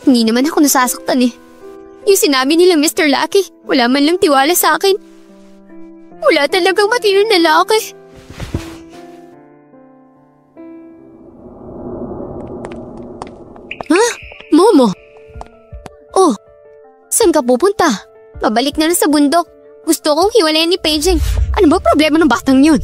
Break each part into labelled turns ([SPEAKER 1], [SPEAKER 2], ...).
[SPEAKER 1] Hindi naman ako nasasaktan eh. Yung sinabi nila Mr. Lucky, wala man lang tiwala sa akin. Wala talagang matinong lalaki. Ha? Momo? Oh, saan ka pupunta? Pabalik na lang sa bundok. Gusto kong hiwalayan ni Paging. Ano ba problema ng batang yun?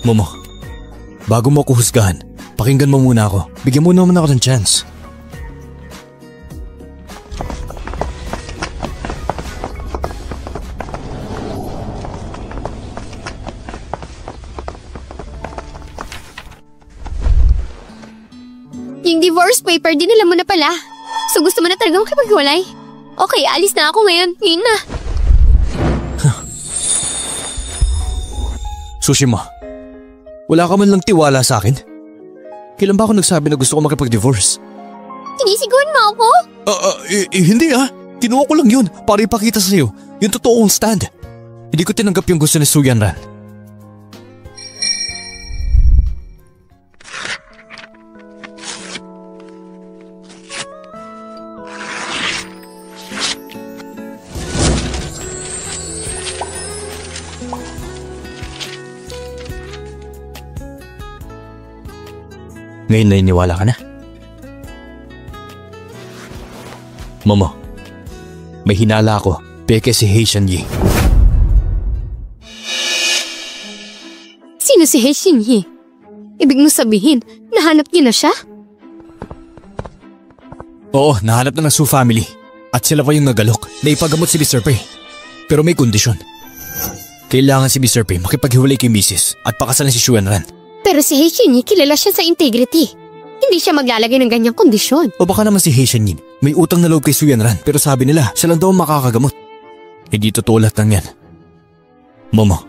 [SPEAKER 2] Momo, bago mo ako husgahan, pakinggan mo muna ako. Bigyan mo naman ako ng chance.
[SPEAKER 1] Yung divorce paper, dinala mo na pala. So gusto mo na talagang makipaghiwalay? Okay, alis na ako ngayon. Ngayon na.
[SPEAKER 2] Tsushima, wala ka man lang tiwala sa akin? Kailan ba ako nagsabi na gusto ko makipag-divorce?
[SPEAKER 1] Sinisiguan mo ako?
[SPEAKER 2] Hindi ah. Kinuha ko lang yun para ipakita sa'yo yung totoong stand. Hindi ko tinanggap yung gusto ni Suyanran. Ngayon naniniwala ka na? Momo, may hinala ako. Peke si Haitian Yi.
[SPEAKER 1] Sino si Haitian Yi? Ibig mo sabihin, nahanap niyo na siya?
[SPEAKER 2] Oo, nahanap na ng Su family. At sila pa yung nagalok na ipagamot si Mr. Pei. Pero may kondisyon. Kailangan si Mr. Pei makipaghiwalay kay Mrs. at pakasalan si Xuanran. Pero
[SPEAKER 1] si Haitian Yi kilala siya sa integrity. Hindi siya maglalagay ng ganyang kondisyon.
[SPEAKER 2] O baka naman si Haitian Yi may utang na loob kay Xuanran pero sabi nila siya lang daw ang makakagamot. Hindi totoo lahat ng yan. Momo,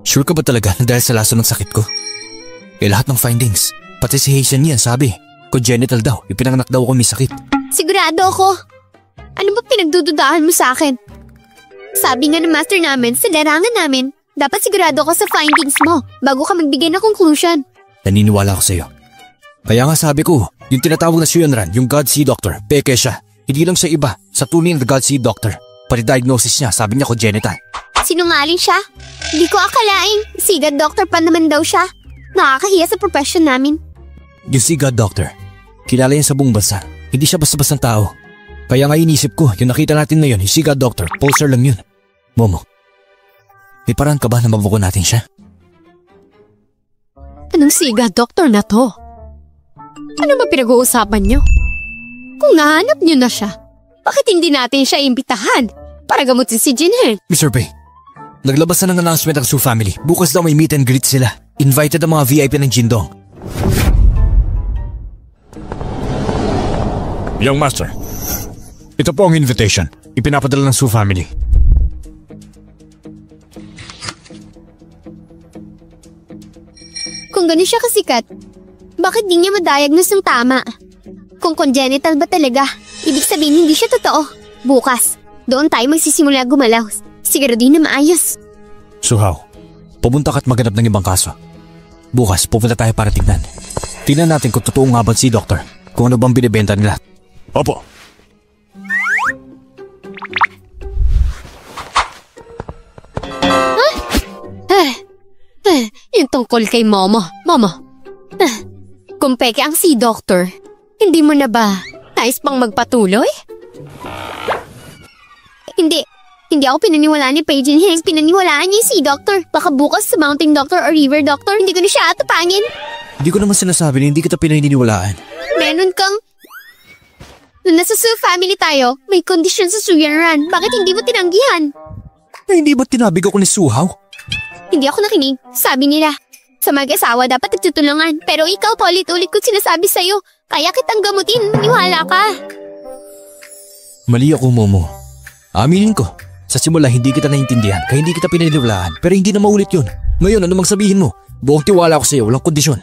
[SPEAKER 2] sure ka ba talaga na dahil sa laso ng sakit ko? Lahat ng findings, pati si Haitian Yi sabi, congenital daw, ipinanganak daw ako may sakit.
[SPEAKER 1] Sigurado ako. Ano ba pinagdududahan mo sa akin? Sabi nga ng master namin sa larangan namin, dapat sigurado ka sa findings mo bago ka magbigay ng conclusion.
[SPEAKER 2] Naniniwala ako sa'yo. Kaya nga sabi ko, yung tinatawag na Xuanran, yung God Seed Doctor, peke siya. Hindi lang siya iba sa tunay na God Seed Doctor. Pati diagnosis niya, sabi niya congenital.
[SPEAKER 1] Sinungaling siya? Hindi ko akalaing si God Doctor pa naman daw siya. Nakakahiya sa profession namin.
[SPEAKER 2] Yung si God Doctor, kilala yan sa buong bansa. Hindi siya basta-bastang tao. Kaya nga inisip ko, yung nakita natin ngayon, yung si God Doctor, poser lang yun. Momo, may paraan ka ba na mabuko natin siya?
[SPEAKER 1] Anong siga, doktor na to? Ano ba pinag-uusapan niyo? Kung nahanap niyo na siya, bakit hindi natin siya imbitahan para gamutin si Jinhen?
[SPEAKER 2] Mr. Pei, naglabas na ng announcement ang Su family. Bukas daw may meet and greet sila. Invited ang mga VIP ng Jindong.
[SPEAKER 3] Young Master, ito po ang invitation. Ipinapadala ng Su family.
[SPEAKER 1] Kung gano'n siya kasikat, bakit di niya ma-diagnose ng tama? Kung congenital ba talaga, ibig sabihin hindi siya totoo. Bukas, doon tayo magsisimula gumalaw. Siguraduhin na maayos.
[SPEAKER 2] Suhaw, pumunta ka't maghanap ng ibang kaso. Bukas, pupunta tayo para tingnan. Tingnan natin kung totoo nga ba si Doctor. Kung ano bang binibenta nila.
[SPEAKER 3] Opo.
[SPEAKER 1] Yung tungkol kay Momo. Kung peke ang si Doctor, hindi mo na ba nais pang magpatuloy? Hindi ako pinaniwalaan ni Paging Hanks. Pinaniwalaan niya si Doctor. Baka bukas sa Mountain Doctor or River Doctor, hindi ko na siya atapangin.
[SPEAKER 2] Hindi ko naman sinasabi na hindi kita pinaniniwalaan.
[SPEAKER 1] Meron kang... Nung nasa Su family tayo, may kondisyon sa Xuanran. Bakit hindi mo tinanggihan?
[SPEAKER 2] Hindi ba tinabig ako ni Suhaw?
[SPEAKER 1] Hindi ako nakinig. Sabi nila, sa mag-asawa dapat nagtutulungan. Pero ikaw paulit-ulit ko sinasabi sa'yo. Kaya kitang gamutin, maniwala ka.
[SPEAKER 2] Mali ako, Momo. Aminin ko. Sa simula, hindi kita naintindihan. Kaya hindi kita pinaniniwalaan. Pero hindi na maulit yun. Ngayon, ano mang sabihin mo? Buong tiwala ako sa'yo, walang kondisyon.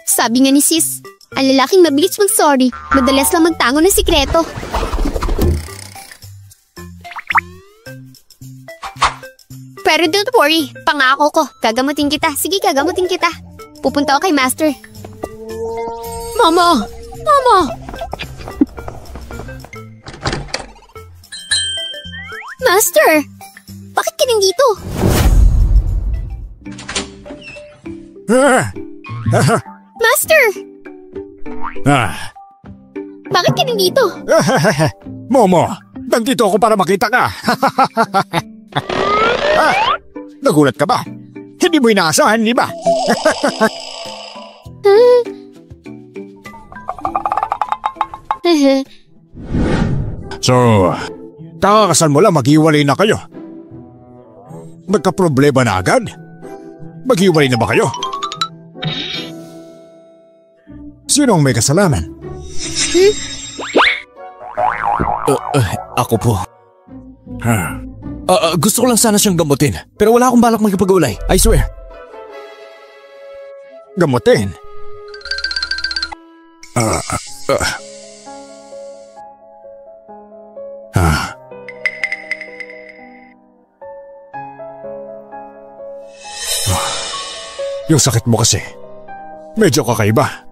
[SPEAKER 1] Sabi nga ni Sis, ang lalaking mabilis mag-sorry, madalas lang magtango ng sikreto. Pero don't worry, pangako ko, gagamutin kita. Sige, gagamutin kita. Pupunta ako kay Master. Mama! Mama! Master! Bakit ka nandito? Master! Bakit ka nandito?
[SPEAKER 3] Momo, nandito ako para makita ka. Nagulat ka ba? Hindi mo inaasahan, di ba? So, kakakasal mo lang maghiwalay na kayo. Magka-problema na agad? Maghiwalay na ba kayo? Sino ang may kasalanan?
[SPEAKER 2] Ako po. Gusto ko lang sana siyang gamutin, pero wala akong balak magkipag-ulay. I swear.
[SPEAKER 3] Gamutin? Yung sakit mo kasi, medyo kakaiba.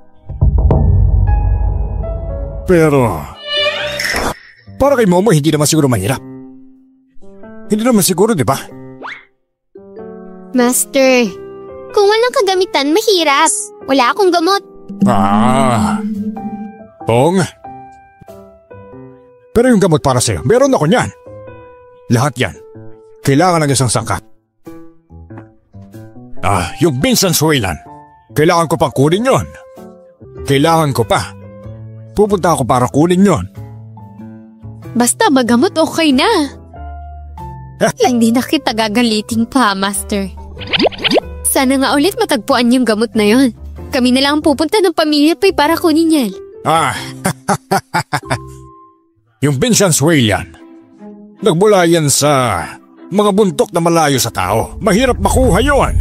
[SPEAKER 3] Pero, para kay Momo hindi naman siguro mahirap. Hindi naman siguro, di ba?
[SPEAKER 1] Master, kung walang kagamitan, mahirap. Wala akong gamot.
[SPEAKER 3] Pong. Pero yung gamot para sa'yo, meron ako niyan. Lahat yan. Kailangan ng isang sangkap. Yung Binsan Suelan. Kailangan ko pang kunin yon. Kailangan ko pa. Pupunta ako para kunin yon.
[SPEAKER 1] Basta magamot, okay na. Hindi na kita gagaliting pa, Master. Sana nga ulit matagpuan yung gamot na yon. Kami na lang pupunta ng pamilya Pay para kunin yan.
[SPEAKER 3] Yung Binsan Suelan. Nagmula yan sa mga buntok na malayo sa tao. Mahirap makuha yon.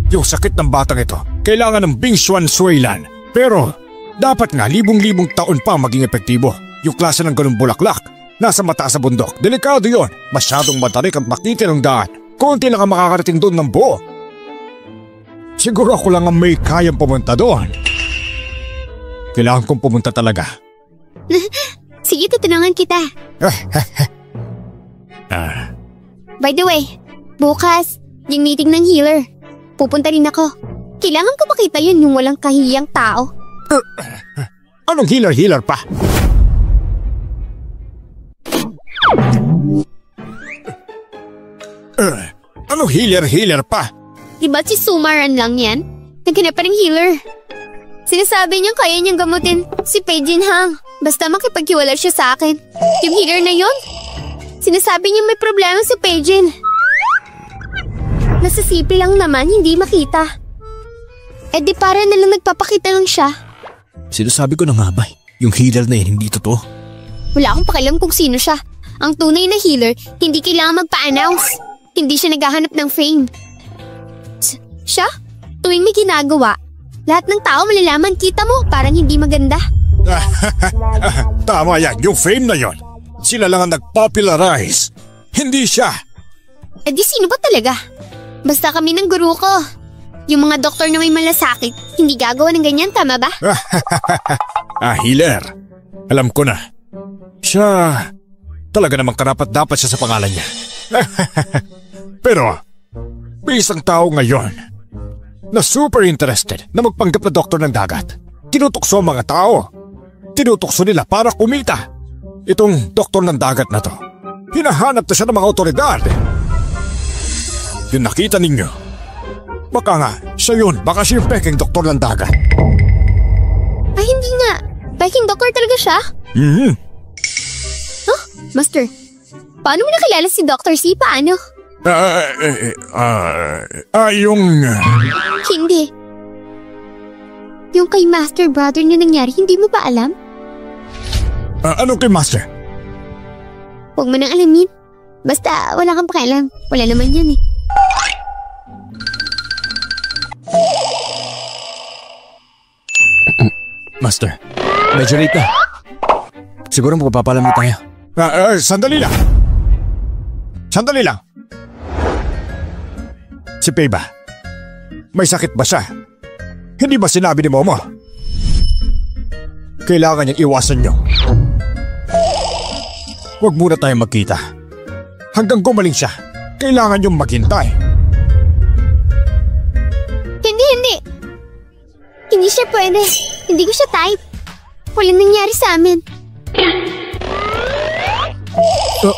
[SPEAKER 3] Yung sakit ng batang ito, kailangan ng Binsan Suelan. Pero, dapat nga libong-libong taon pa maging epektibo. Yung klase ng ganung bulaklak, nasa mataas sa bundok. Delikado yon. Masyadong matarik at makiti ng daan. Konti lang ang makakarating doon ng buo. Siguro ako lang ang may kayang pumunta doon. Kailangan kong pumunta talaga.
[SPEAKER 1] Sige, tutulungan kita. By the way, bukas, yung meeting ng healer. Pupunta rin ako. Kailangan ko makita yun yung walang kahiyang tao.
[SPEAKER 3] Anong healer pa? Anong healer pa?
[SPEAKER 1] Diba si Sumaran lang yan? Naghanap pa rin healer. Sinasabi niya kaya niyang gamutin si Pei Jinhang. Basta makipaghiwalay siya sa akin. Yung healer na yun, sinasabi niya may problema si Pei Jin. Nasa sipi lang naman, hindi makita. Eh di para nalang nagpapakita lang siya.
[SPEAKER 2] Sinasabi ko na nga ba, yung healer na yan hindi totoo.
[SPEAKER 1] Wala akong pakialam kung sino siya. Ang tunay na healer, hindi kailangan magpa-announce. Hindi siya naghahanap ng fame. Siya? Tuwing may ginagawa, lahat ng tao malalaman, kita mo, parang hindi maganda.
[SPEAKER 3] Tama yan, yung fame na yon. Sila lang ang nag-popularize. Hindi siya.
[SPEAKER 1] Eh di sino ba talaga? Basta kami ng guru ko. Yung mga doktor na may malasakit, hindi gagawa ng ganyan, tama ba?
[SPEAKER 3] Healer. Alam ko na. Siya, talaga namang karapat-dapat siya sa pangalan niya. Pero, may isang tao ngayon na super interested na magpanggap na doktor ng dagat. Tinutukso ang mga tao. Tinutukso nila para kumita. Itong doktor ng dagat na to, hinahanap na siya ng mga otoridad. Yung nakita ninyo, baka nga, siya yun. Baka siya yung peking doktor ng dagat.
[SPEAKER 1] Ay, hindi nga. Peking doktor talaga siya? Huh? Master, paano mo nakilala si Dr. C? Paano?
[SPEAKER 3] Yung...
[SPEAKER 1] Hindi. Yung kay Master Brother na nangyari, hindi mo ba alam?
[SPEAKER 3] Anong kay Master?
[SPEAKER 1] Huwag mo nang alamin. Basta wala kang pakialam. Wala naman yan eh.
[SPEAKER 2] Master, medyo late na. Siguro magpapalam na tayo.
[SPEAKER 3] Sandali lang. Sandali lang. Si Pei ba? May sakit ba siya? Hindi ba sinabi ni Momo? Kailangan niyang iwasan niyo. Huwag muna tayong magkita. Hanggang gumaling siya, kailangan niyong maghintay.
[SPEAKER 1] Hindi. Hindi siya pwede. Hindi ko siya type. Walang nangyari sa amin.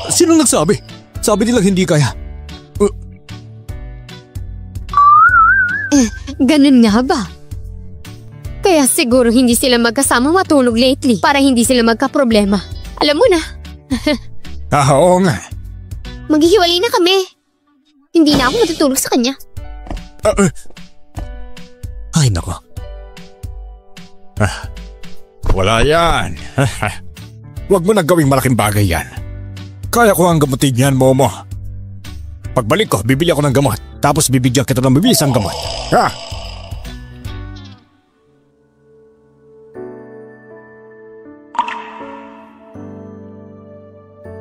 [SPEAKER 2] Sino nagsabi? Sabi nilang hindi kaya.
[SPEAKER 1] Ganun nga ba? Kaya siguro hindi sila magkasama matulog lately para hindi sila magka-problema. Alam mo na.
[SPEAKER 3] Oo nga.
[SPEAKER 1] Maghihiwalay na kami. Hindi na ako matutulog sa kanya.
[SPEAKER 2] Ay nako.
[SPEAKER 3] Wala yan. Huwag mo na gawing malaking bagay yan. Kaya ko ang gamutin yan, Momo. Pagbalik ko, bibili ako ng gamot. Tapos bibigyan kita ng mabisang gamot. Ha?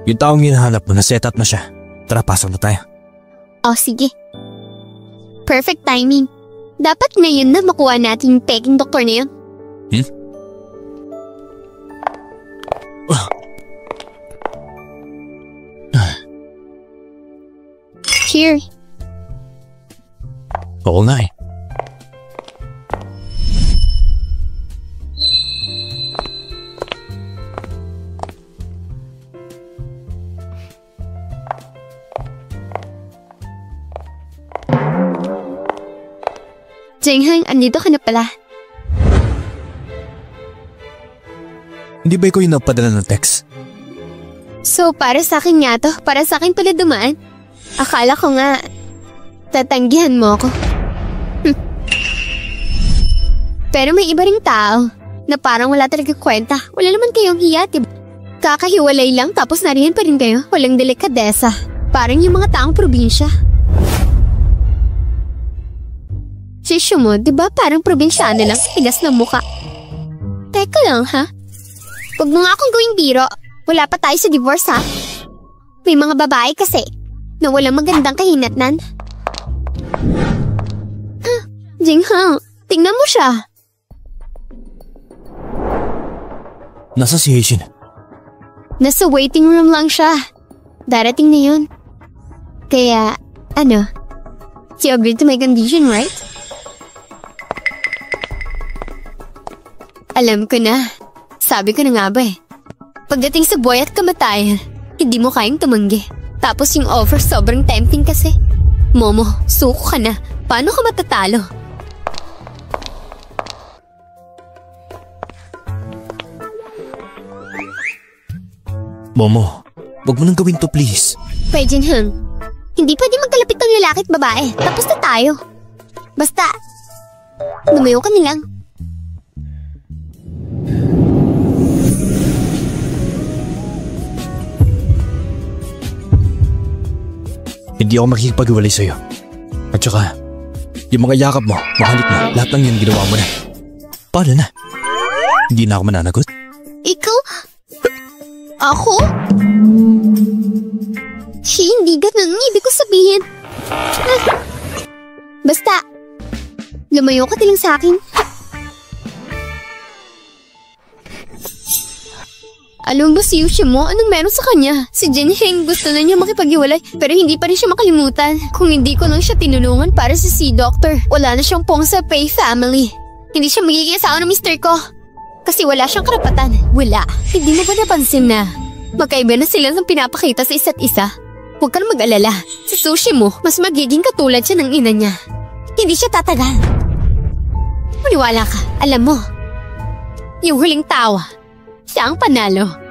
[SPEAKER 2] Yung taong hinahanap mo, na-set up na siya. Tara, pasok na tayo.
[SPEAKER 1] Oh, sige. Perfect timing. Dapat ngayon na makuha natin yung peking doktor na yun. Here.
[SPEAKER 2] Oo nga eh.
[SPEAKER 1] Jengheng, andito ka na pala.
[SPEAKER 2] Hindi ba ikaw yung napadala ng text?
[SPEAKER 1] So, para sa akin nga to? Para sa akin pala dumaan? Akala ko nga, tatanggihan mo ako. Pero may iba ring tao na parang wala talaga kwenta. Wala naman kayong hiya, diba? Kakahiwalay lang tapos nariyan pa rin kayo. Walang delikadesa. Parang yung mga taong probinsya. Sisyo mo, diba parang probinsyano lang, tigas ng muka. Teka lang, ha? Huwag mo nga akong gawing biro. Wala pa tayo sa divorce, ha? May mga babae kasi na walang magandang kahinatnan. Jinghang, tingnan mo siya.
[SPEAKER 2] Nasa si Haishin?
[SPEAKER 1] Nasa waiting room lang siya. Darating na yun. Kaya, you agreed to my condition, right? Alam ko na. Sabi ko na nga ba eh. Pagdating sa buhay at kamatayan, hindi mo kayang tumanggi. Tapos yung offer sobrang tempting kasi. Momo, suko ka na. Paano ka matatalo?
[SPEAKER 2] Momo, wag mo nang gawin to please.
[SPEAKER 1] Pwede hang. Hindi pwede magkalapit ng lalaki at babae. Tapos na tayo. Basta, lumayo ka nilang.
[SPEAKER 2] Hindi ako makikipag-iwalay sa'yo. At saka, yung mga yakap mo, mahalik mo, lahat ng yan ginawa mo na. Paano na? Hindi na ako mananagot?
[SPEAKER 1] Ikaw? Ako? Hindi ganun ang ibig ko sabihin. Basta, lumayo ka lang sa akin. Alam ba si Yushi mo? Anong meron sa kanya? Si Jinheng gusto na niya makipag-iwalay pero hindi pa rin siya makalimutan. Kung hindi ko lang siya tinulungan para sa C-Doctor, wala na siyang pong sa Pei family. Hindi siya magiging asawa ng mister ko. Kasi wala siyang karapatan. Wala. Hindi mo ba napansin na magkaiba na sila ng pinapakita sa isa't isa? Huwag ka na mag-alala. Sa sushi mo, mas magiging katulad siya ng ina niya. Hindi siya tatagal. Maniwala ka. Alam mo, yung huling tawa, siya ang panalo.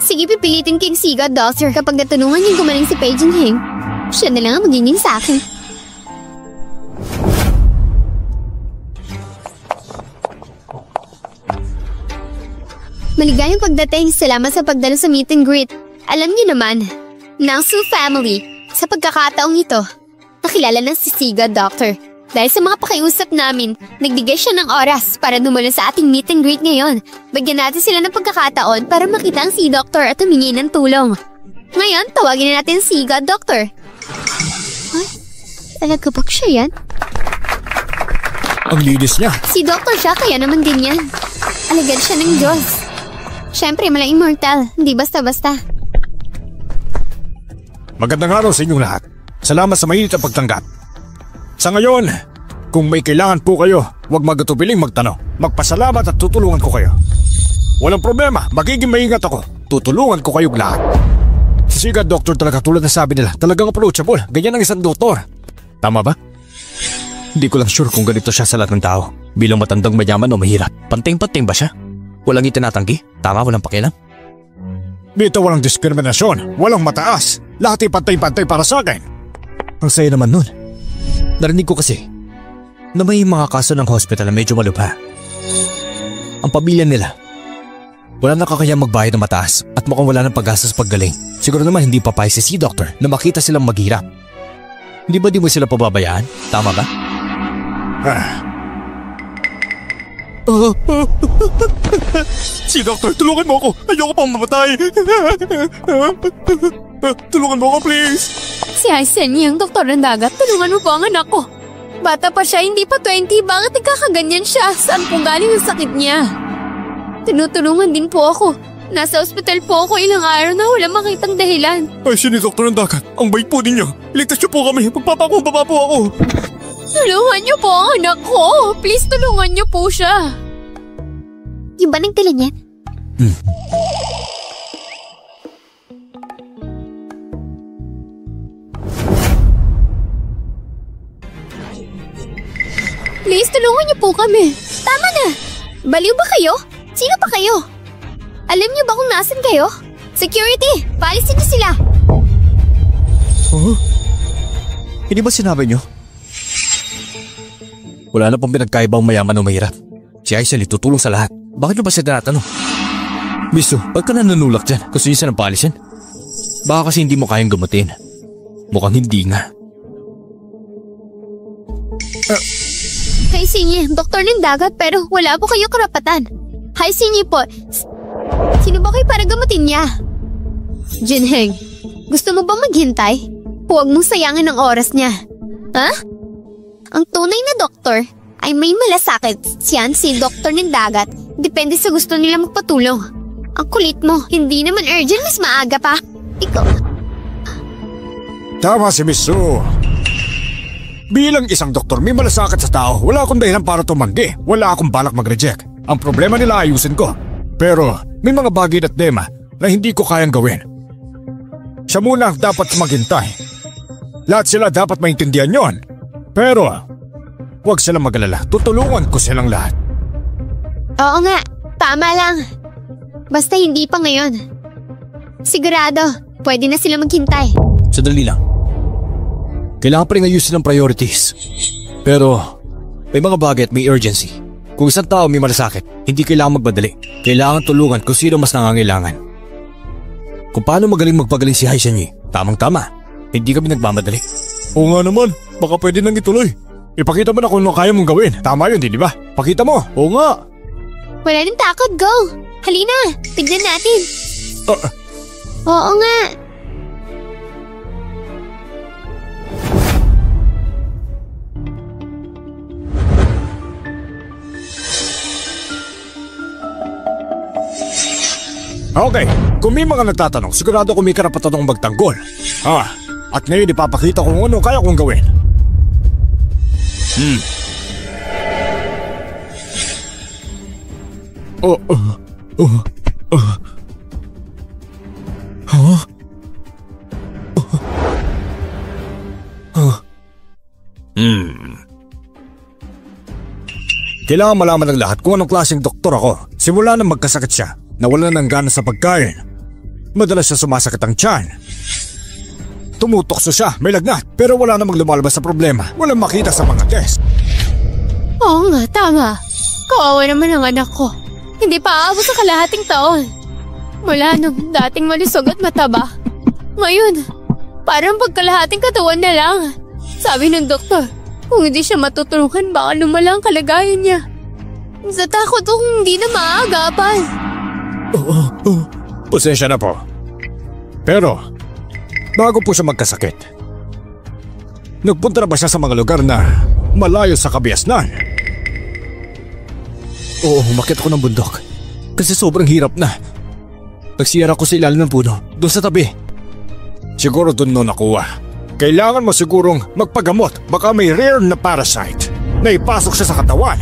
[SPEAKER 1] Sige, pipilitin King Siga, Doctor. Kapag natulungan niyang gumaling si Pei Jinheng, siya na lang ang magiging sa akin. Maligayang pagdating. Salamat sa pagdalo sa meet and greet. Alam niyo naman, ng Su family, sa pagkakataong ito, nakilala ng si Siga, Doctor. Dahil sa mga pakiusap namin, nagbigay siya ng oras para dumalo sa ating meet and greet ngayon. Bigyan natin sila ng pagkakataon para makita ang si Doctor at humingi ng tulong. Ngayon, tawagin na natin si God Doctor. Huh? Talaga ba siya yan?
[SPEAKER 3] Ang linis niya.
[SPEAKER 1] Si Dr. siya, kaya naman ganyan. Alagad siya ng Diyos. Siyempre, malaking mortal. Hindi basta-basta.
[SPEAKER 3] Magandang araw sa inyong lahat. Salamat sa mainit na pagtanggap. Sa ngayon, kung may kailangan po kayo, huwag magatubiling magtanong. Magpasalamat at tutulungan ko kayo. Walang problema, magiging maingat ako. Tutulungan ko kayong lahat. Si Siga Doctor talaga, tulad na sabi nila, talagang approachable. Ganyan ang isang doktor. Tama ba?
[SPEAKER 2] Hindi ko lang sure kung ganito siya sa lahat ng tao. Bilang matandang mayaman o mahirap. Panting-panting ba siya? Walang itinatanggi? Tama, walang pakialam?
[SPEAKER 3] Dito walang diskriminasyon, walang mataas. Lahat ay pantay-pantay para sa akin.
[SPEAKER 2] Ang saya naman nun. Narinig ko kasi na may mga kaso ng hospital na medyo malubha. Ang pamilya nila, wala na kakayang magbayad ng mataas at mukhang wala ng pag-asa sa paggaling. Siguro naman hindi papayag si Doctor na makita silang maghirap. Hindi ba di mo sila pababayaan? Tama ba?
[SPEAKER 3] Si Doctor, tulungan mo ako. Ayoko pang mamatay. Tulungan mo ako, please.
[SPEAKER 1] Si Aisen, yung doktor ng dagat, tulungan mo po ang anak ko. Bata pa siya, hindi pa 20. Bakit nagkakaganyan siya? Saan po galing ang sakit niya? Tinutulungan din po ako. Nasa ospital po ako ilang araw na wala makitang dahilan.
[SPEAKER 3] Ay, siya ni Doktor ng dagat. Ang bait po ninyo. Iligtas niyo po kami. Magpapakumbaba po ako.
[SPEAKER 1] Tulungan niyo po ang anak ko. Please, tulungan niyo po siya. Yung ba nagdala niya? Please, tulungan niyo po kami. Tama na. Baliw ba kayo? Sino pa kayo? Alam niyo ba kung nasan kayo? Security! Paalisin niyo sila!
[SPEAKER 2] Oh? Hindi ba sinabi niyo? Wala na pong pinagkaibang mayaman o mahirap. Si Aisel tutulong sa lahat. Bakit niyo ba siya tinatanong? Miso, ba't ka na nanulak dyan? Gusto niyo siya ng paalisin? Baka kasi hindi mo kayang gamutin. Mukhang hindi nga.
[SPEAKER 1] Hi, Sinye. Doktor ng dagat pero wala po kayong karapatan. Hi, Sinye po. Sino ba kayo para gamutin niya? Jinheng, gusto mo ba maghintay? Huwag mong sayangin ang oras niya. Ha? Ang tunay na doktor ay may malasakit. Siyan si doktor ng dagat. Depende sa gusto nila magpatulong. Ang kulit mo. Hindi naman urgent, mas maaga pa. Ikaw.
[SPEAKER 3] Tama si Miss Su. Bilang isang doktor, may malasakit sa tao. Wala akong dahilan para tumanggi. Wala akong balak mag-reject. Ang problema nila ayusin ko. Pero may mga bagay at tema na hindi ko kayang gawin. Siya muna ang dapat maghintay. Lahat sila dapat maintindihan yon. Pero huwag silang mag-alala. Tutulungan ko silang lahat.
[SPEAKER 1] Oo nga, tama lang. Basta hindi pa ngayon. Sigurado, pwede na sila maghintay.
[SPEAKER 2] Sadali lang. Kailangan pa rin ayusin ang priorities. Pero may mga bagay at may urgency. Kung isang tao may malasakit, hindi kailangan magmadali. Kailangan tulungan kung sino mas nangangailangan. Kung paano magaling magpagaling si Hai Shenyi, tamang-tama. Hindi kami nagmamadali.
[SPEAKER 3] Oo nga naman, baka pwede nang ituloy. Ipakita mo na kung ano kaya mong gawin. Tama yun, di ba? Pakita mo. Oo nga.
[SPEAKER 1] Wala nang takot, go! Halina, tignan natin. Oo nga.
[SPEAKER 3] Okay, kung may mga nagtatanong, sigurado kung may karapatan akong magtanggol. At ngayon ipapakita kung ano kaya kong gawin. Kailangan malaman ng lahat kung anong klaseng doktor ako. Simula nang magkasakit siya, nawala ng gana sa pagkain. Madalas siya sumasakit ang tiyan. Tumutokso siya, may lagnat, pero wala namang lumalabas sa problema. Walang makita sa mga test.
[SPEAKER 1] Oo nga, tama. Kawawa naman ang anak ko. Hindi pa aabot sa kalahating taon. Mula nung dating malusog at mataba. Ngayon, parang pagkalahating katawan na lang. Sabi ng doktor, kung hindi siya matutulungan, baka lumala ang kalagayan niya. Sa takot kung hindi na maagapan.
[SPEAKER 3] Pasensya na po. Pero, bago po siya magkasakit, Nagpunta na ba siya sa mga lugar na malayo sa kabiasnan?
[SPEAKER 2] Oo, umakyat ako ng bundok. Kasi sobrang hirap na. Nagsiyara ko sa ilalim ng puno, doon sa tabi.
[SPEAKER 3] Siguro doon no nakuha. Kailangan mo sigurong magpagamot. Baka may rare na parasite na ipasok siya sa katawan.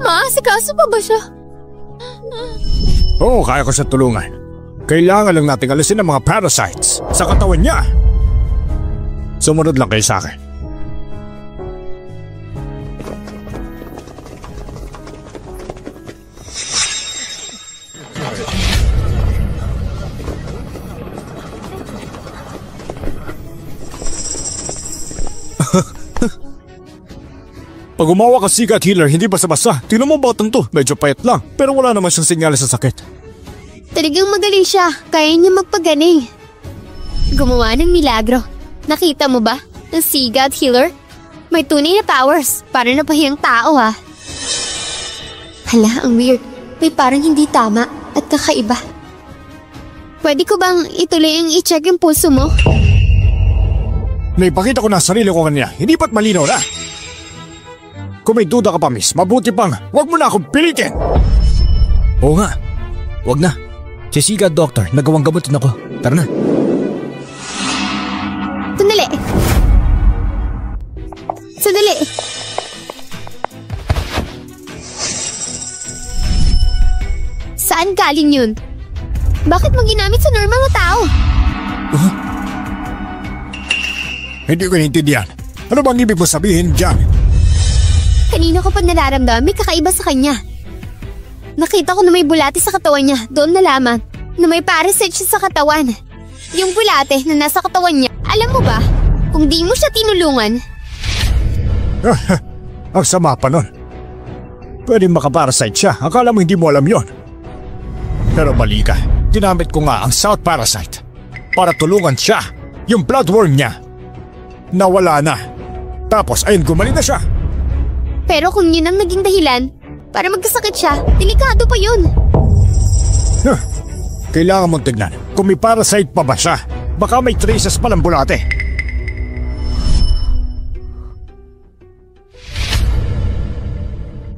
[SPEAKER 1] Maasikaso pa ba siya?
[SPEAKER 3] Oo, kaya ko siya tulungan. Kailangan lang nating alisin ang mga parasites sa katawan niya. Sumunod lang kayo sa akin. Pag umawa ka siga at healer, hindi basta-basta. Tingnan mo batang to, medyo payat lang. Pero wala naman siyang senyales sa sakit.
[SPEAKER 1] Talagang magaling siya. Kaya niya magpagaling. Gumawa ng milagro. Nakita mo ba? Ang siga at healer? May tunay na powers. Para napahiyang tao ha. Hala, ang weird. May parang hindi tama at kakaiba. Pwede ko bang ituloy ang i-check yung pulso mo?
[SPEAKER 3] Naipakita ko na sarili ko kanya. Hindi ba't malinaw na? Kung may duda ka pa, miss, mabuti pang wag mo na akong pilitin.
[SPEAKER 2] Oo nga. Wag na. Si Siga at Doctor, nagawang gamutin ako. Tara na.
[SPEAKER 1] Sandali. Sandali. Saan galing yun? Bakit mo ginamit sa normal na tao?
[SPEAKER 3] Hindi ko naintindihan. Ano bang ibig mo sabihin dyan?
[SPEAKER 1] Kanina ko pa nararamdaman may kakaiba sa kanya. Nakita ko na may bulate sa katawan niya. Doon nalaman na may parasite siya sa katawan. Yung bulate na nasa katawan niya, alam mo ba? Kung di mo siya tinulungan...
[SPEAKER 3] Ang sama pa nun. Pwede makaparasite siya. Akala mo hindi mo alam yon. Pero mali ka. Ginamit ko nga ang South Parasite para tulungan siya. Yung bloodworm niya. Nawala na. Tapos ayun, gumaling na siya.
[SPEAKER 1] Pero kung yun ang naging dahilan para magkasakit siya, delikado pa yun.
[SPEAKER 3] Kailangan mong tignan kung may parasite pa ba siya. Baka may traces pa ng bulate.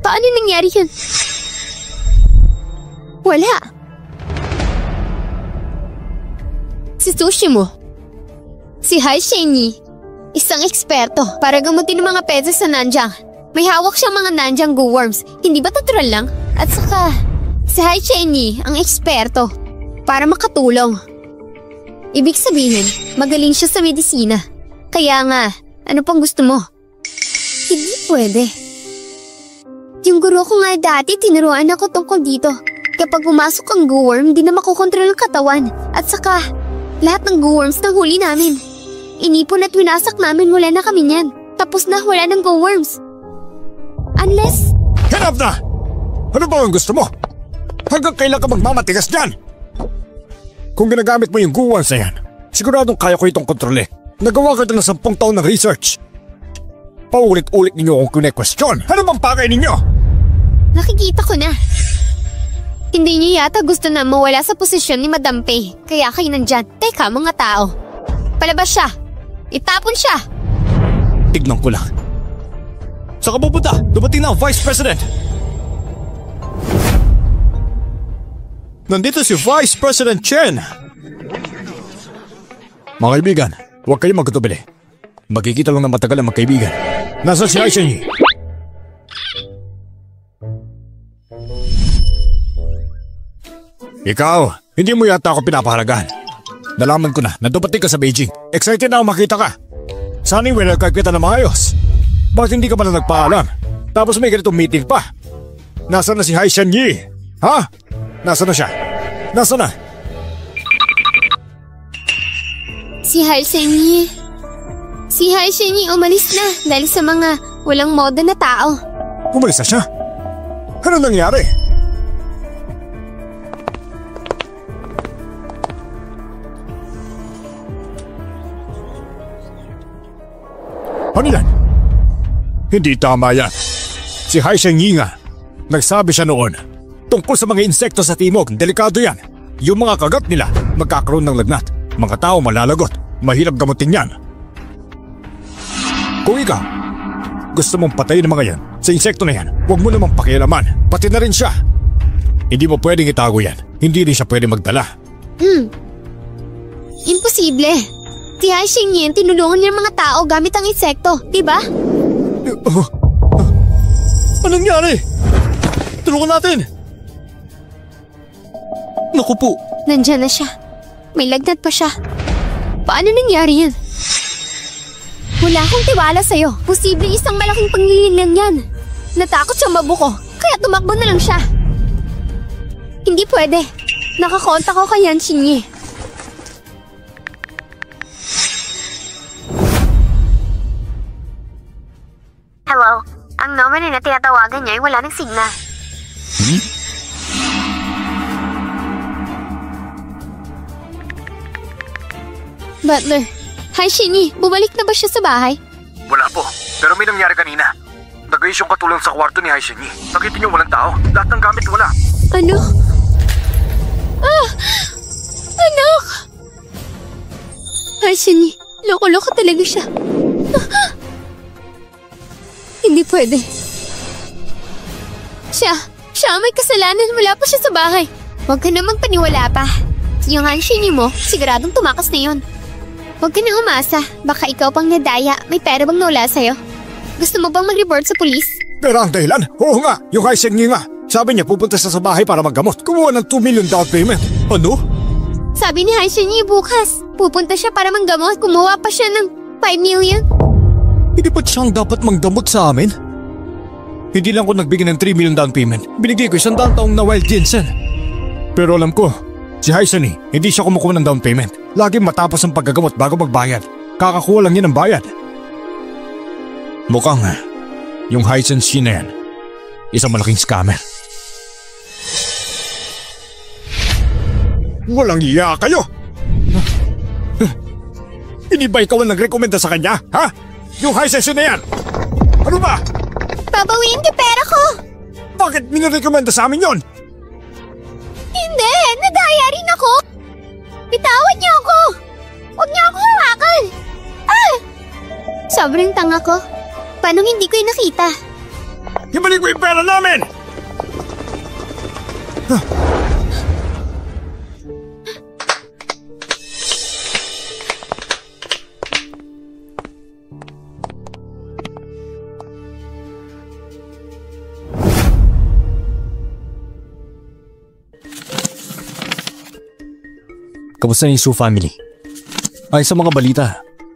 [SPEAKER 1] Paano nangyari yun? Wala. Si Tsushimo. Si Hai Shenyi. Isang eksperto para gamutin ng mga pesa sa Nanjang. May hawak siyang mga Nanjang Go-worms. Hindi ba natural lang? At saka, si Hai Shenyi ang eksperto para makatulong. Ibig sabihin, magaling siya sa medisina. Kaya nga, ano pang gusto mo? Hindi pwede. Yung guro ko nga dati, tinuruan ako tungkol dito. Kapag pumasok ang Go-worm, di na makokontrol ang katawan. At saka, lahat ng Go-worms na huli namin. Inipon at winasak namin, wala na kami niyan. Tapos na, wala ng Go-worms. Unless...
[SPEAKER 3] Hanap na! Ano ba ang gusto mo? Hanggang kailan ka magmamatigas dyan? Kung ginagamit mo yung Go-worms na yan, siguradong kaya ko itong kontrole. Nagawa ko ito ng 10 taon ng research. Paulit-ulit ninyo akong kine-question. Ano bang pakay ninyo?
[SPEAKER 1] Nakikita ko na. Hindi niyo yata gusto na mawala sa posisyon ni Madam Pei. Kaya kayo nandyan. Teka, mga tao. Palabas siya. Itapon siya.
[SPEAKER 2] Tignan ko lang. Saan ka pupunta? Dumating na ang Vice President.
[SPEAKER 3] Nandito si Vice President Chen. Mga kaibigan, huwag kayong magkatubili. Magkikita lang na matagal ang magkaibigan. Nasaan si Hai Shenyi? Ikaw, hindi mo yata ako pinapahalagaan. Nalaman ko na dumating ka sa Beijing. Excited na ako makita ka. Sana yung winner kita na maayos. Bakit hindi ka pa na nagpaalam? Tapos may ganitong meeting pa. Nasaan na si Hai Shenyi? Ha? Nasaan na siya? Nasaan na?
[SPEAKER 1] Si Hai Shenyi umalis na dahil sa mga Walang moda na tao.
[SPEAKER 3] Umalis na siya. Ano nangyari? Ano yan? Hindi tama yan. Si Hai Shengyi nga. Nagsabi siya noon. Tungkol sa mga insekto sa timog, delikado yan. Yung mga kagat nila, magkakaroon ng lagnat. Mga tao malalagot. Mahirap gamutin yan. Kung ikaw, gusto mong patayin ng mga yan sa insekto na yan, huwag mo namang pakialaman. Pati na rin siya. Hindi mo pwedeng itago yan. Hindi rin siya pwedeng magdala.
[SPEAKER 1] Imposible. Si Hai Shengyi tinulungan niya mga tao gamit ang insekto, di ba?
[SPEAKER 2] Anong nangyari? Tulungan natin! Naku po!
[SPEAKER 1] Nandyan na siya. May lagnat pa siya. Paano nangyari yan? Wala akong tiwala sa'yo. Posible isang malaking pangliling lang yan. Natakot siya mabuko, kaya tumakbo na lang siya. Hindi pwede. Nakakontak ko kay Yan Xingyi. Hello? Ang number na tinatawagan niya ay wala ng signal. Butler, Hai Shingyi, bumalik na ba siya sa bahay?
[SPEAKER 3] Wala po. Pero may nangyari kanina. Nag-ayos yung katulong sa kwarto ni Hai Shengyi. Nakita niyo walang tao. Lahat ng gamit wala.
[SPEAKER 1] Ano? Anak! Hai Shingyi, loko-loko talaga siya. Hindi pwede. Siya may kasalanan. Wala pa siya sa bahay. Huwag ka namang paniwala pa. Yung Han Shingyi mo, siguradong tumakas na yun. Huwag ka nang umasa. Baka ikaw pang nadaya. May pera bang nawala sa'yo? Gusto mo bang mag-report sa pulis?
[SPEAKER 3] Pero ang dahilan? Oo nga, yung Hai Shengyi nga. Sabi niya pupunta siya sa bahay para maggamot. Kumuha ng 2 million down payment. Ano?
[SPEAKER 1] Sabi ni Hai Shingyi bukas. Pupunta siya para manggamot. Kumuha pa siya ng 5 million.
[SPEAKER 2] Hindi pa siyang dapat mangdamot sa amin? Hindi lang ko nagbigay ng 3 million down payment. Binigay ko 100 taong na wild ginseng.
[SPEAKER 3] Pero alam ko, si Hai Shengyi, hindi siya kumukuha ng down payment. Laging matapos ang paggagamot bago magbayad. Kakakuha lang niya ng bayad. Mukhang yung Hai Shengyi na yan, isang malaking scammer. Walang iya kayo! Hindi ba ikaw ang nagrekomenda sa kanya, ha? Yung Hai Shengyi na yan! Ano ba?
[SPEAKER 1] Babawiin ko pera ko!
[SPEAKER 3] Bakit nirekomenda sa amin yon?
[SPEAKER 1] Hindi! Nadaya rin ako! Bitawan niyo ako! Huwag niyo ako hawakan! Sobrang tanga ko. Paano hindi ko yung nakita?
[SPEAKER 3] Ibalik mo yung pera namin!
[SPEAKER 2] Kamusta yung Su family? Ay sa mga balita,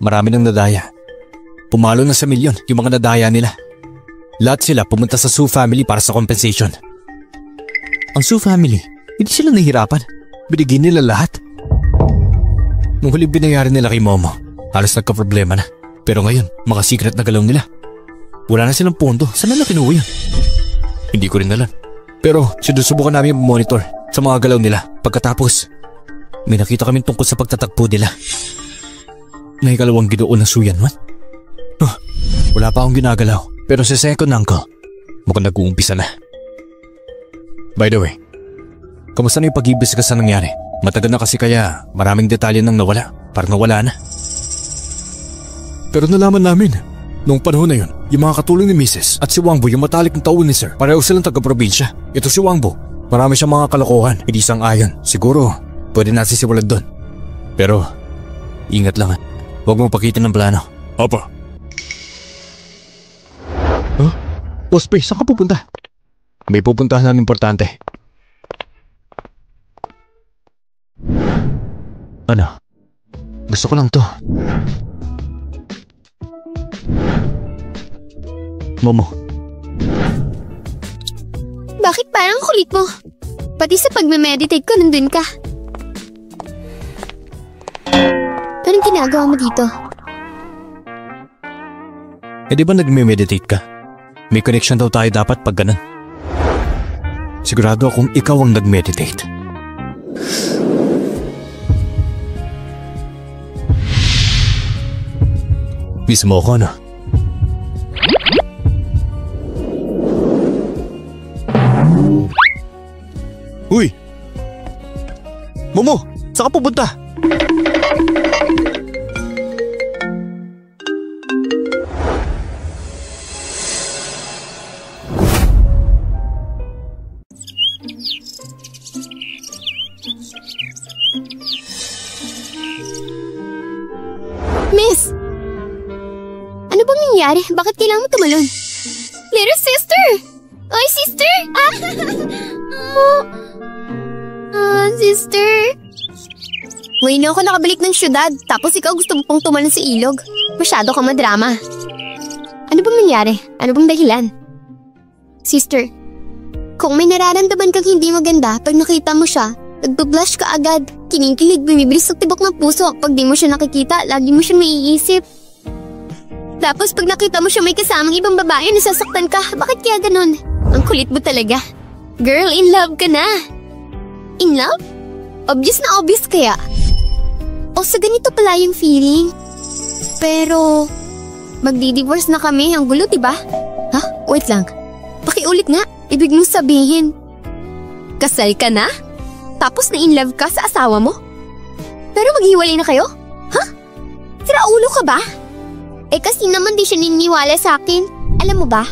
[SPEAKER 2] marami nang nadaya. Pumalo na sa milyon yung mga nadaya nila. Lahat sila pumunta sa Su family para sa compensation. Ang Su family, hindi sila nahihirapan. Binigyan nila lahat. Nung huling binayaran nila kay Momo, halos nagka-problema na. Pero ngayon, mga secret na galaw nila. Wala na silang pondo. Saan nila kinuha yun? Hindi ko rin alam. Pero sinusubukan namin monitor sa mga galaw nila. Pagkatapos, may nakita kami tungkol sa pagtatagpo nila. Nahikalawang Ginoo ng Suyanwan. Wala pa akong ginagalaw. Pero sa second uncle, mukhang nag-uumpisa na. By the way, kamusta na yung pag-ibis sa nangyari? Matagal na kasi kaya maraming detalye nang nawala. Parang nawala na. Pero nalaman namin, noong panahon na yun, yung mga katulong ni Mrs. at si Wangbo yung matalik ng taon ni Sir. Pareho silang taga-probinsya. Ito si Wangbo, marami siyang mga kalokohan. Hindi sang-ayon. Siguro, pwede natin simulan doon. Pero, ingat lang. Huwag mong pakitin ng plano.
[SPEAKER 3] Opo.
[SPEAKER 2] Huh? Ospe, saan ka pupunta? May pupuntahan na importante. Ano? Gusto ko lang to. Momo.
[SPEAKER 1] Bakit parang kulit mo? Pati sa pagme-meditate ko nandun ka. Anong ginagawa mo dito?
[SPEAKER 2] Eh di ba nagme-meditate ka? May connection daw tayo dapat pag ganun. Sigurado akong ikaw ang nag-meditate. Miss mo ako, no? Uy! Momo! Saan ka pupunta?
[SPEAKER 1] Miss! Ano bang nangyari? Bakit kailangan mo tumalon? Little sister! Oy, sister! Sister! Ngayon ako nakabalik ng syudad, tapos ikaw gusto mo pang tumalon sa ilog. Masyado ka madrama. Ano bang nangyari? Ano bang dahilan? Sister, kung may nararamdaman kang hindi maganda pag nakita mo siya, nagbe-blush ka agad. Kinikilig, bumibilis sa tibok ng puso. Pag di mo siya nakikita, lagi mo siya maiisip. Tapos pag nakita mo siya may kasamang ibang babae, nasasaktan ka. Bakit kaya ganun? Ang kulit mo talaga. Girl, in love ka na. In love? Obvious na obvious kaya. O sa ganito pala yung feeling. Pero, magdi-divorce na kami. Ang gulo, diba? Ha? Wait lang. Pakiulit nga. Ibig mong sabihin, kasal ka na? Tapos na in love ka sa asawa mo? Pero maghiwalay na kayo? Ha? Sira ulo ka ba? Eh kasi naman di siya niniwala sa akin. Alam mo ba?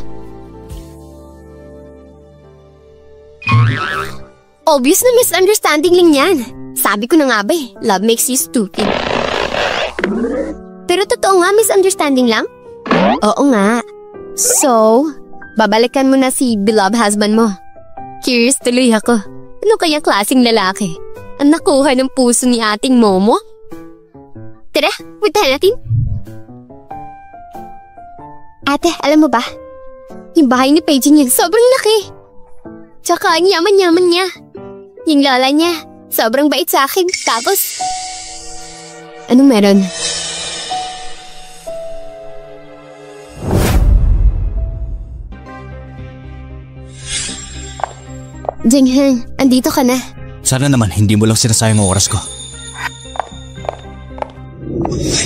[SPEAKER 1] Obvious na misunderstanding lang yan. Sabi ko na nga ba eh, love makes you stupid. Pero totoo nga, misunderstanding lang? Oo nga. So, babalikan mo na si beloved husband mo. Curious tuloy ako. Ano kaya klaseng lalaki ang nakuha ng puso ni ating Momo? Tara, puntahan natin. Ate, alam mo ba? Yung bahay ni Paige niya sobrang laki. Tsaka ang yaman-yaman niya. Yung lola niya, sobrang bait sa akin. Tapos, anong meron? Jingheng, andito ka na.
[SPEAKER 2] Sana naman hindi mo lang sinasayang ang oras ko.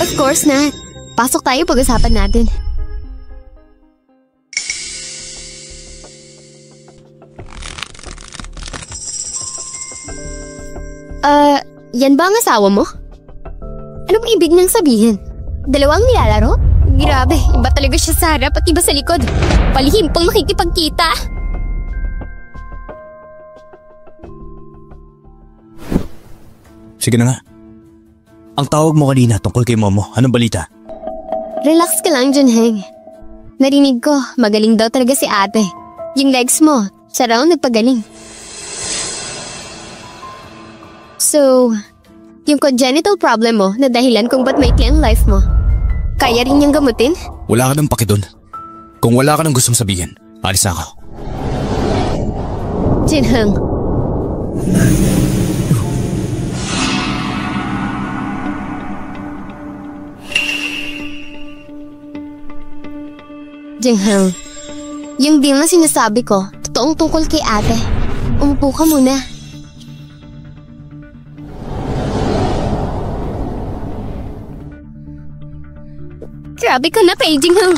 [SPEAKER 1] Of course not. Pasok tayo, pag-usapan natin. Yan ba ang asawa mo? Ano bang ibig niyang sabihin? Dalawang nilalaro? Grabe, iba talaga siya sa harap at iba sa likod. Palihim pang makikipagkita.
[SPEAKER 2] Sige na nga. Ang tawag mo kanina tungkol kay Momo, anong balita?
[SPEAKER 1] Relax ka lang, Junheng. Narinig ko, magaling daw talaga si ate. Yung legs mo, siya raw nagpagaling. So, yung congenital problem mo na dahilan kung ba't maikli ang life mo, kaya rin niyang gamutin?
[SPEAKER 2] Wala ka nang paki dun. Kung wala ka nang gustong sabihin, alis na ako.
[SPEAKER 1] Jinheng. Jingheng, yung deal na sinasabi ko, totoong tungkol kay ate. Umupo ka muna. Grabe ka na, Paige Jingheng.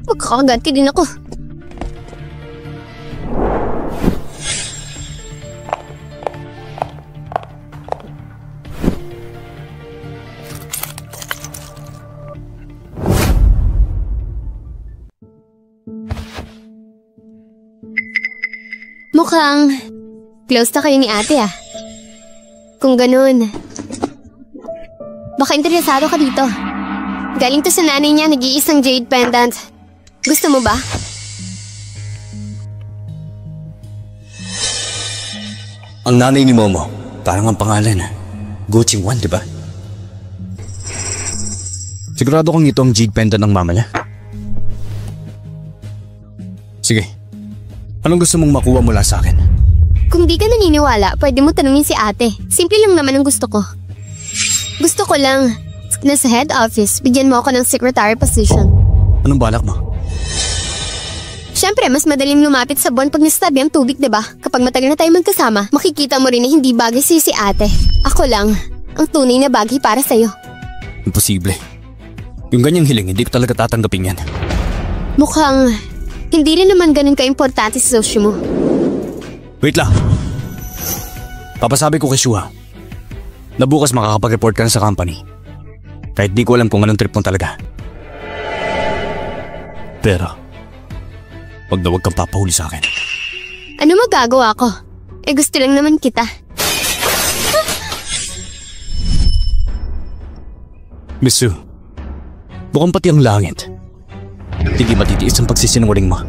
[SPEAKER 1] Magkakaganti din ako. Mukhang close na kayo ni ate ah. Kung ganun, baka interesado ka dito. Galing to sa nanay niya, nag-iisang jade pendant. Gusto mo ba?
[SPEAKER 2] Ang nanay ni Momo, parang ang pangalan. Gucci Wan, di ba? Sigurado kang ito ang jade pendant ng mama niya. Sige. Anong gusto mong makuha mula sa akin?
[SPEAKER 1] Kung di ka naniniwala, pwede mo tanungin si ate. Simple lang naman ang gusto ko. Gusto ko lang, na sa head office, bigyan mo ako ng secretary position.
[SPEAKER 2] Anong balak mo?
[SPEAKER 1] Siyempre, mas madaling lumapit sa buwan pag nastabi ang tubig, diba? Kapag matagal na tayo magkasama, makikita mo rin na hindi bagay sa'yo si ate. Ako lang, ang tunay na bagay para sa'yo.
[SPEAKER 2] Imposible. Yung ganyang hiling, hindi ko talaga tatanggapin yan.
[SPEAKER 1] Mukhang hindi rin naman ganun ka-importante sa sosyo mo.
[SPEAKER 2] Wait lang. Papasabi ko kay Shua na bukas makakapag-report ka na sa company. Kahit di ko alam kung anong trip mo talaga. Pero wag na wag kang papahuli sa akin.
[SPEAKER 1] Ano magagawa ko? Gusto lang naman kita.
[SPEAKER 2] Miss Sue, bukang pati ang langit. Hindi matitiis ang pagsisinungaling mo.